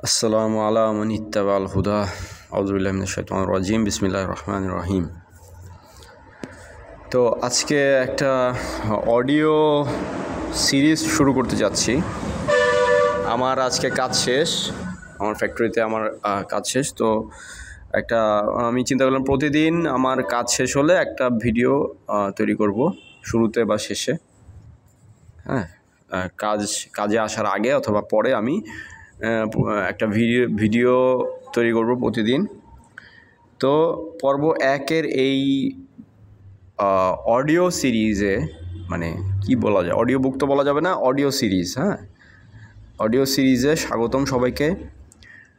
আসসালামু আলা মান ইত্তাবাল হুদা আউযু বিল্লাহি মিনাশ শাইতানির রাজিম বিসমিল্লাহির রহমানির রহিম। তো আজকে একটা অডিও সিরিজ শুরু করতে যাচ্ছি। আমার আজকে কাজ শেষ, আমার ফ্যাক্টরিতে আমার কাজ শেষ। তো আমি চিন্তা করলাম প্রতিদিন আমার কাজ শেষ হলে একটা ভিডিও তৈরি করব, শুরুতে বা শেষে। হ্যাঁ, কাজে আসার আগে অথবা পরে আমি একটা ভিডিও তৈরি করব প্রতিদিন। তো পর্ব 1-এর এই অডিও সিরিজে, মানে কি বলা যায়, অডিও বুক তো বলা যাবে না, অডিও সিরিজ। হ্যাঁ, অডিও সিরিজে স্বাগতম সবাইকে।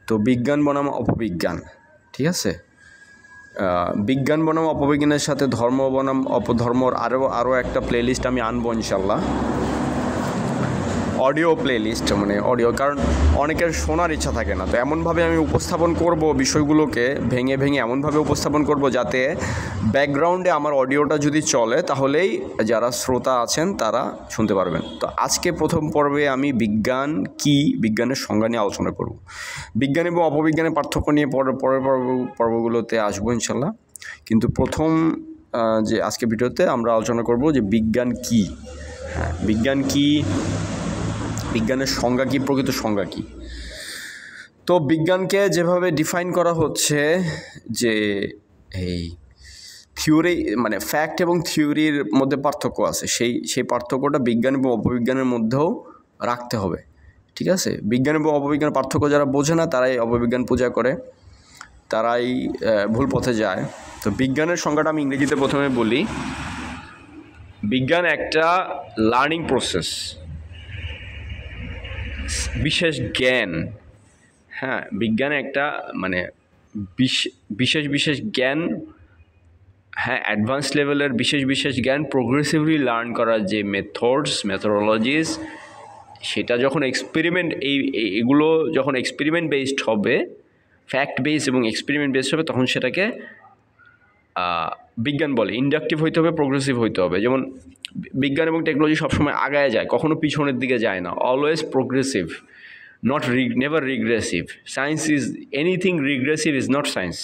তো বিজ্ঞান বনাম অপবিজ্ঞান, ঠিক আছে? বিজ্ঞান বনাম অপবিজ্ঞানের সাথে ধর্ম বনাম অপধর্মর আরও একটা প্লেলিস্ট আমি আনবো ইনশাল্লাহ। অডিও প্লেলিস্ট, মানে অডিও, কারণ অনেকের শোনার ইচ্ছা থাকে না। তো এমনভাবে আমি উপস্থাপন করব বিষয়গুলোকে, ভেঙে ভেঙে এমনভাবে উপস্থাপন করব যাতে ব্যাকগ্রাউন্ডে আমার অডিওটা যদি চলে তাহলেই যারা শ্রোতা আছেন তারা শুনতে পারবেন। তো আজকে প্রথম পর্বে আমি বিজ্ঞান কি, বিজ্ঞানের সংজ্ঞা নিয়ে আলোচনা করব। বিজ্ঞান এবং অপবিজ্ঞানের পার্থক্য নিয়ে পরের পর্বগুলোতে আসবো ইনশাল্লাহ। কিন্তু প্রথম যে আজকে ভিডিওতে আমরা আলোচনা করব যে বিজ্ঞান কি। হ্যাঁ, বিজ্ঞান কি, বিজ্ঞানের সংজ্ঞা কী, প্রকৃত সংজ্ঞা কী। তো বিজ্ঞানকে যেভাবে ডিফাইন করা হচ্ছে যে এই থিওরি, মানে ফ্যাক্ট এবং থিওরির মধ্যে পার্থক্য আছে, সেই পার্থক্যটা বিজ্ঞান এবং অপবিজ্ঞানের মধ্যেও রাখতে হবে, ঠিক আছে? বিজ্ঞান এবং অপবিজ্ঞানের পার্থক্য যারা বোঝে না তারাই অপবিজ্ঞান পূজা করে, তারাই ভুল পথে যায়। তো বিজ্ঞানের সংজ্ঞাটা আমি ইংরেজিতে প্রথমে বলি। বিজ্ঞান একটা লার্নিং প্রসেস, বিশেষ জ্ঞান। হ্যাঁ, বিজ্ঞান একটা মানে বিশেষ জ্ঞান, হ্যাঁ, অ্যাডভান্স লেভেলের বিশেষ জ্ঞান প্রোগ্রেসিভলি লার্ন করার যে মেথোডোলজিস, সেটা যখন এগুলো যখন এক্সপেরিমেন্ট বেসড হবে, ফ্যাক্ট বেসড এবং এক্সপেরিমেন্ট বেসড হবে, তখন সেটাকে বিজ্ঞান বলে। ইন্ডাকটিভ হইতে হবে, প্রোগ্রেসিভ হইতে হবে। যেমন বিজ্ঞান এবং টেকনোলজি সবসময় আগায় যায়, কখনো পিছনের দিকে যায় না, always progressive, never regressive. Science is anything regressive is not science,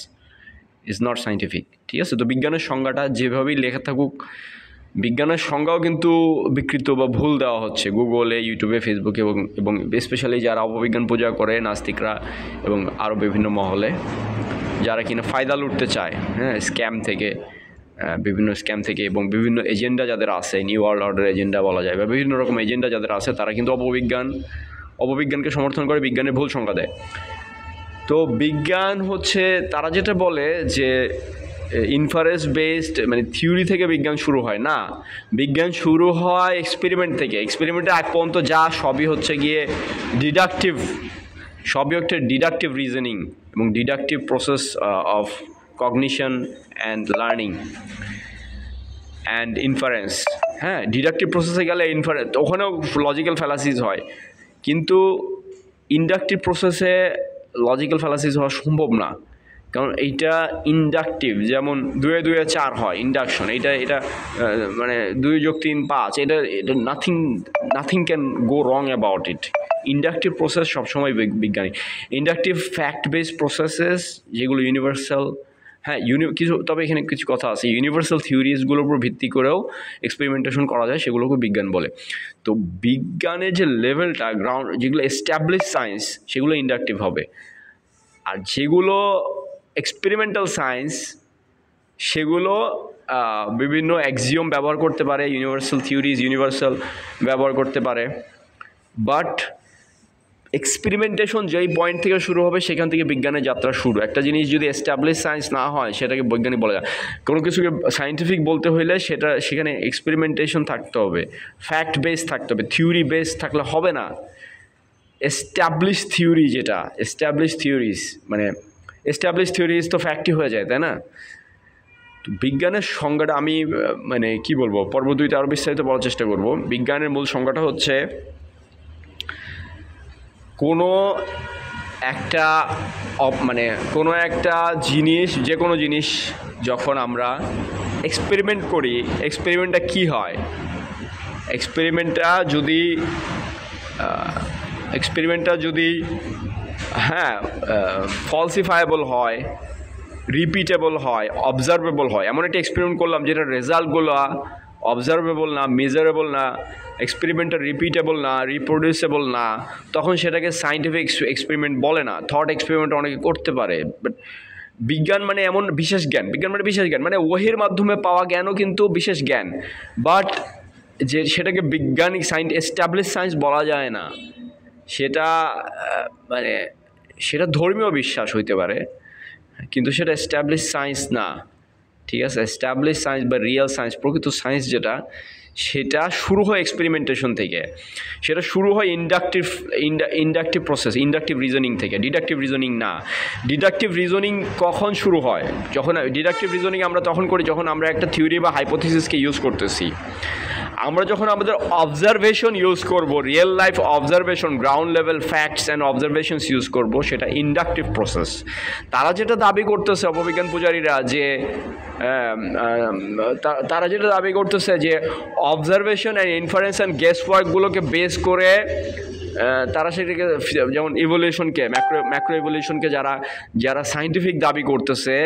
is not scientific, ঠিক আছে? তো বিজ্ঞানের সংজ্ঞাটা যেভাবেই লেখা থাকুক, বিজ্ঞানের সংজ্ঞাও কিন্তু বিকৃত বা ভুল দেওয়া হচ্ছে গুগলে, ইউটিউবে, ফেসবুকে এবং স্পেশালি যারা অপবিজ্ঞান পূজা করে, নাস্তিকরা এবং আরও বিভিন্ন মহলে যারা কিনা ফায়দা লুটতে চায়, হ্যাঁ, বিভিন্ন স্ক্যাম থেকে এবং বিভিন্ন এজেন্ডা যাদের আছে, নিউ ওয়ার্ল্ড অর্ডার এজেন্ডা বলা যায়, বা বিভিন্ন রকম এজেন্ডা যাদের আছে, তারা কিন্তু অপবিজ্ঞানকে সমর্থন করে, বিজ্ঞানের ভুল সংজ্ঞা দেয়। তো বিজ্ঞান হচ্ছে, তারা যেটা বলে যে ইনফারেন্স বেসড, মানে থিওরি থেকে বিজ্ঞান শুরু হয় না। বিজ্ঞান শুরু হয় এক্সপেরিমেন্ট থেকে। এক্সপেরিমেন্টের আগ পর্যন্ত যা সবই হচ্ছে গিয়ে ডিডাকটিভ, সবই একটা ডিডাকটিভ রিজনিং এবং deductive process of cognition and learning and inference. হ্যাঁ, ডিডাকটিভ প্রসেসে গেলে ওখানেও লজিক্যাল ফ্যালাসিস হয়, কিন্তু ইন্ডাকটিভ প্রসেসে লজিক্যাল ফ্যালাসিস হওয়া সম্ভব না, কারণ এইটা ইন্ডাকটিভ। যেমন 2 × 2 = 4 হয়, ইন্ডাকশন। এটা মানে 2 + 3 = 5। এটা nothing can go wrong about it. Inductive process সবসময় বিজ্ঞানী। ইন্ডাকটিভ ফ্যাক্ট বেসড প্রসেসেস যেগুলো ইউনিভার্সাল, হ্যাঁ, তবে এখানে কিছু কথা আছে, ইউনিভার্সাল থিওরিজগুলোর উপর ভিত্তি করেও এক্সপেরিমেন্টেশন করা যায়, সেগুলোকে বিজ্ঞান বলে। তো বিজ্ঞানের যে লেভেলটা, গ্রাউন্ড, যেগুলো এস্টাবলিশ সায়েন্স, সেগুলো ইন্ডাকটিভ হবে। আর যেগুলো এক্সপেরিমেন্টাল সায়েন্স, সেগুলো বিভিন্ন অ্যাক্সিওম ব্যবহার করতে পারে, ইউনিভার্সাল থিওরিজ ব্যবহার করতে পারে, বাট এক্সপেরিমেন্টেশন যেই পয়েন্ট থেকে শুরু হবে সেখান থেকে বিজ্ঞানের যাত্রা শুরু। একটা জিনিস যদি এস্টাবলিশ সায়েন্স না হয় সেটাকে বৈজ্ঞানিক বলা যায়। কোনো কিছুকে সায়েন্টিফিক বলতে হলে সেখানে এক্সপেরিমেন্টেশন থাকতে হবে, ফ্যাক্ট বেস থাকতে হবে, থিওরি বেস থাকলে হবে না। এস্টাবলিশ থিওরিজ মানে এস্টাবলিশ থিওরিজ তো ফ্যাক্টই হয়ে যায়, তাই না? তো বিজ্ঞানের সংজ্ঞাটা আমি মানে কি বলবো, পর্ব 2তে আরও বিস্তারিত বলার চেষ্টা করব। বিজ্ঞানের মূল সংজ্ঞাটা হচ্ছে কোনো একটা জিনিস, যে কোনো জিনিস যখন আমরা এক্সপেরিমেন্ট করি, এক্সপেরিমেন্টটা কী হয়, এক্সপেরিমেন্টটা যদি হ্যাঁ ফলসিফায়েবল হয়, রিপিটেবল হয়, অবজারভেবল হয়। এমন একটা এক্সপেরিমেন্ট করলাম যেটা রেজাল্টগুলো অবজারভেবল না, মেজারেবল না, এক্সপেরিমেন্টটা রিপিটেবল না, রিপ্রোডিউসেবল না, তখন সেটাকে সায়েন্টিফিক এক্সপেরিমেন্ট বলে না। থট এক্সপেরিমেন্ট অনেকে করতে পারে, বাট বিজ্ঞান মানে এমন বিশেষ জ্ঞান, বিজ্ঞান মানে বিশেষ জ্ঞান, মানে ওহির মাধ্যমে পাওয়া জ্ঞানও কিন্তু বিশেষ জ্ঞান, বাট যে সেটাকে বৈজ্ঞানিক এস্টাবলিশ সায়েন্স বলা যায় না। সেটা মানে সেটা ধর্মীয় বিশ্বাস হইতে পারে, কিন্তু সেটা এস্টাবলিশ সায়েন্স না। ঠিক আছে, এস্টাবলিশ সায়েন্স বা রিয়েল সায়েন্স, প্রকৃত সায়েন্স যেটা, সেটা শুরু হয় এক্সপেরিমেন্টেশন থেকে, সেটা শুরু হয় ইন্ডাকটিভ প্রসেস, ইন্ডাকটিভ রিজনিং থেকে, ডিডাকটিভ রিজনিং না। ডিডাকটিভ রিজনিং কখন শুরু হয়? যখন ডিডাকটিভ রিজনিং আমরা তখন করি যখন আমরা একটা থিওরি বা হাইপোথিসিসকে ইউজ করতেছি। আমরা যখন আমাদের অবজারভেশন ইউজ করব, real life observation, ground level facts and observations use করব, সেটা ইন্ডাকটিভ প্রসেস। তারা যেটা দাবি করতেছে অপবিজ্ঞান পূজারীরা, যে তারা যেটা দাবি করতেছে যে observation and inference and guess ওয়ার্কগুলোকে বেস করে তারা সেটাকে, যেমন ইভলিউশনকে, ম্যাক্রো ইভলিউশনকে যারা সায়েন্টিফিক দাবি করতেছে,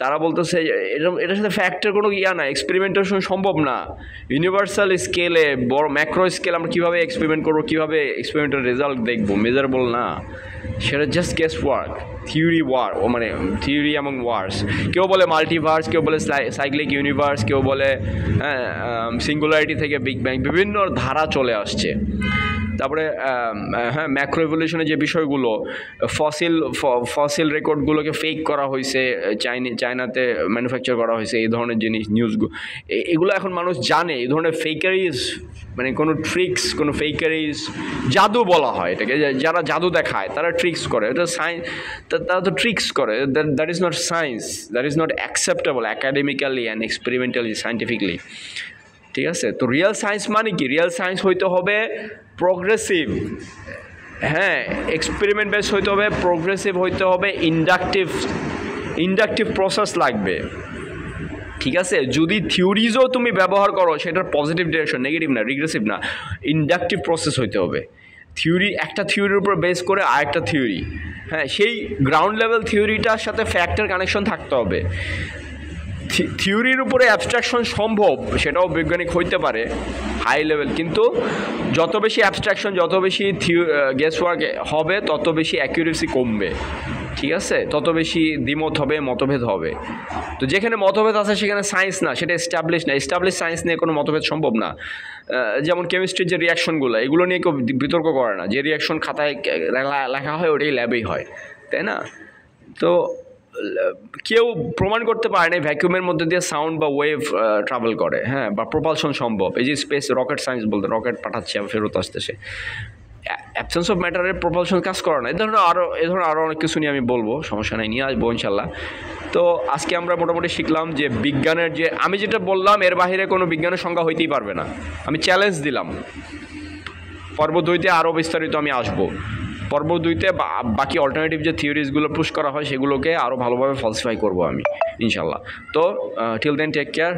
তারা বলতেছে এটার সাথে ফ্যাক্টের কোনো না, এক্সপেরিমেন্টেশন সম্ভব না। ইউনিভার্সাল স্কেলে, বড় ম্যাক্রো স্কেল আমরা কীভাবে এক্সপেরিমেন্ট করবো, কীভাবে এক্সপেরিমেন্টের রেজাল্ট দেখবো, মেজারেবল না। সেটা জাস্ট গেস ওয়ার্ক, থিওরি মানে থিওরি এবং ওয়ার্স। কেউ বলে মাল্টিভার্স, কেউ বলে সাইক্লিক ইউনিভার্স, কেউ বলে সিঙ্গুলারিটি থেকে বিগ ব্যাং, বিভিন্ন ধারা চলে আসছে। তারপরে হ্যাঁ, ম্যাক্রো ইভলিউশনের যে বিষয়গুলো, ফসিল রেকর্ডগুলোকে ফেক করা হয়েছে, চায়নাতে ম্যানুফ্যাকচার করা হয়েছে, এই ধরনের জিনিস, নিউজগুলো, এগুলো এখন মানুষ জানে। এই ধরনের ফেকারিজ, মানে কোনো ট্রিক্স, কোনো ফেকারিজ, জাদু বলা হয় এটাকে, যারা জাদু দেখায় তারা ট্রিক্স করে, এটা সায়েন্স, তারা তো ট্রিক্স করে। That is not science, that is not acceptable academically and experimentally, scientifically. ঠিক আছে, তো রিয়েল সায়েন্স মানে কি? রিয়েল সায়েন্স হইতে হবে প্রোগ্রেসিভ, হ্যাঁ, এক্সপেরিমেন্ট বেস হইতে হবে, প্রোগ্রেসিভ হইতে হবে, ইন্ডাকটিভ প্রসেস লাগবে। ঠিক আছে, যদি থিওরিজও তুমি ব্যবহার করো, সেটার পজিটিভ ডিরেকশন, নেগেটিভ না, রিগ্রেসিভ না, ইন্ডাকটিভ প্রসেস হইতে হবে। থিওরি, একটা থিওরির উপর বেস করে আরেকটা থিওরি, হ্যাঁ, সেই গ্রাউন্ড লেভেল থিওরিটার সাথে ফ্যাক্টের কানেকশন থাকতে হবে। থিওরির উপরে অ্যাবস্ট্রাকশন সম্ভব, সেটাও বৈজ্ঞানিক হইতে পারে হাই লেভেল, কিন্তু যত বেশি অ্যাবস্ট্রাকশন, যত বেশি গেস ওয়ার্ক হবে, তত বেশি অ্যাকিউরেসি কমবে। ঠিক আছে, তত বেশি দ্বিমত হবে, মতভেদ হবে। তো যেখানে মতভেদ আছে সেখানে সায়েন্স না, সেটা এস্টাবলিশ না। এস্টাবলিশ সায়েন্স নিয়ে কোনো মতভেদ সম্ভব না। যেমন কেমিস্ট্রির যে রিয়াকশনগুলো, এগুলো নিয়ে কেউ বিতর্ক করে না। যে রিয়াকশন খাতায় লেখা হয় ওটাই ল্যাবেই হয়, তাই না? তো কেউ প্রমাণ করতে পারে না ভ্যাকুয়ামের মধ্যে দিয়ে সাউন্ড বা ওয়েভ ট্রাভেল করে, হ্যাঁ, বা প্রপালশন সম্ভব। এই যে স্পেস রকেট সায়েন্স বলতে, রকেট পাঠাচ্ছে ফেরত আসতেছে, অ্যাবসেন্স অফ ম্যাটারের প্রপালশন কাজ করে না। এই ধরনের আরও অনেক কিছু নিয়ে আমি বলবো, সমস্যা নেই, নিয়ে আসবো ইনশাল্লাহ। তো আজকে আমরা মোটামুটি শিখলাম যে বিজ্ঞানের, যে আমি যেটা বললাম এর বাইরে কোনো বিজ্ঞানের সংজ্ঞা হইতেই পারবে না। আমি চ্যালেঞ্জ দিলাম। পর্ব 2-তে আরও বিস্তারিত আমি আসবো। পর্ব 2-তে বাকি অল্টারনেটিভ যে থিওরিজগুলো পুশ করা হয়, সেগুলোকে আরও ভালোভাবে ফলসিফাই করবো আমি ইনশাল্লাহ। তো টিল দেন, টেক কেয়ার।